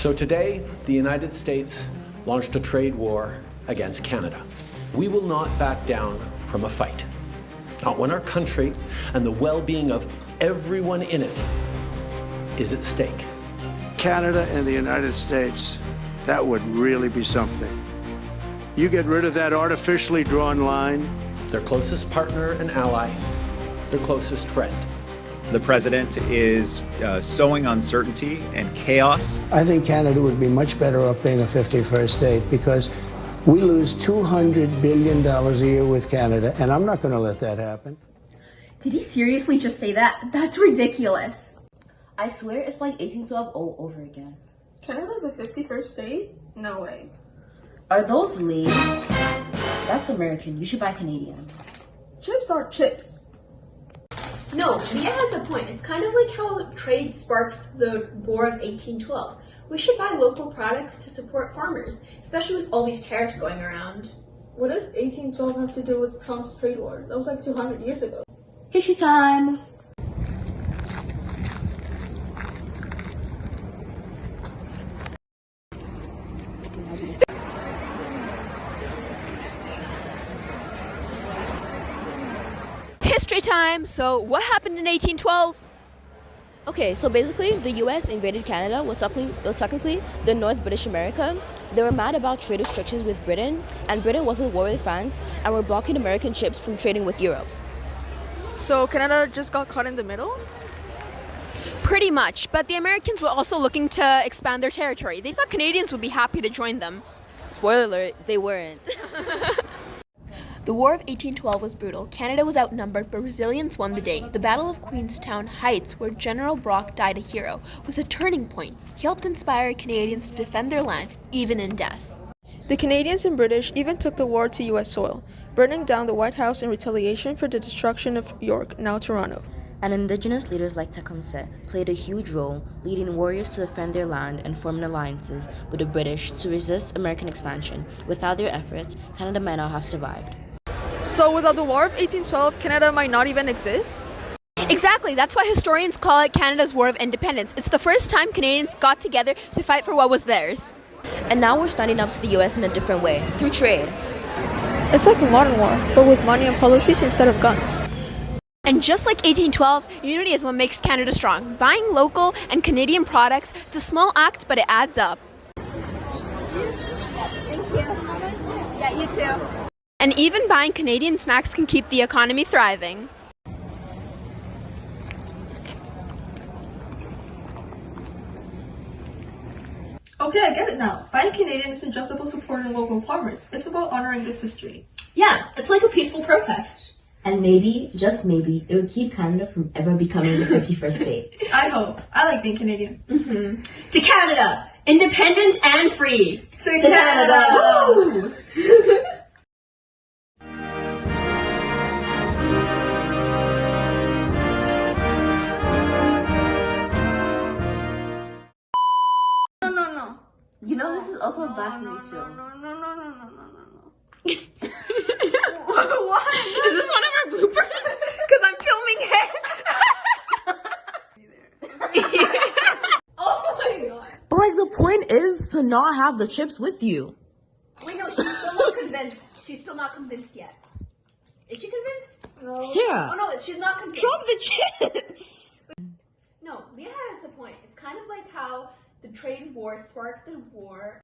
So today, the United States launched a trade war against Canada. We will not back down from a fight. Not when our country and the well-being of everyone in it is at stake. Canada and the United States, that would really be something. You get rid of that artificially drawn line. Their closest partner and ally, their closest friend. The president is sowing uncertainty and chaos. I think Canada would be much better off being a 51st state because we lose $200 billion a year with Canada, and I'm not going to let that happen. Did he seriously just say that? That's ridiculous. I swear it's like 1812 all over again. Canada's a 51st state? No way. Are those Lay's? That's American. You should buy Canadian. Chips aren't chips. No, Mia has a point. It's kind of like how trade sparked the War of 1812. We should buy local products to support farmers, especially with all these tariffs going around. What does 1812 have to do with Trump's trade war? That was like 200 years ago. History time. History time! So, what happened in 1812? Okay, so basically, the U.S. invaded Canada, technically the North British America. They were mad about trade restrictions with Britain, and Britain wasn't at war with France, and were blocking American ships from trading with Europe. So Canada just got caught in the middle? Pretty much, but the Americans were also looking to expand their territory. They thought Canadians would be happy to join them. Spoiler alert, they weren't. The War of 1812 was brutal. Canada was outnumbered, but resilience won the day. The Battle of Queenstown Heights, where General Brock died a hero, was a turning point. He helped inspire Canadians to defend their land, even in death. The Canadians and British even took the war to U.S. soil, burning down the White House in retaliation for the destruction of York, now Toronto. And Indigenous leaders like Tecumseh played a huge role, leading warriors to defend their land and forming alliances with the British to resist American expansion. Without their efforts, Canada might not have survived. So without the War of 1812, Canada might not even exist? Exactly, that's why historians call it Canada's War of Independence. It's the first time Canadians got together to fight for what was theirs. And now we're standing up to the U.S. in a different way, through trade. It's like a modern war, but with money and policies instead of guns. And just like 1812, unity is what makes Canada strong. Buying local and Canadian products, it's a small act, but it adds up. Thank you. Yeah, you too. And even buying Canadian snacks can keep the economy thriving. Okay, I get it now. Buying Canadian isn't just about supporting local farmers. It's about honoring this history. Yeah, it's like a peaceful protest. And maybe, just maybe, it would keep Canada from ever becoming the 51st state. I hope. I like being Canadian. To Canada! Independent and free! To Canada! Woo! No. You know, this is also bad for me too. No. Why? Is this one of our bloopers? Because I'm filming it. Oh my god. But like, the point is to not have the chips with you. Wait, no, she's still not convinced. She's still not convinced yet. Is she convinced? No. Sarah, Oh no, she's not convinced. drop the chips. No, Leah has a point. It's kind of like how the trade war sparked the war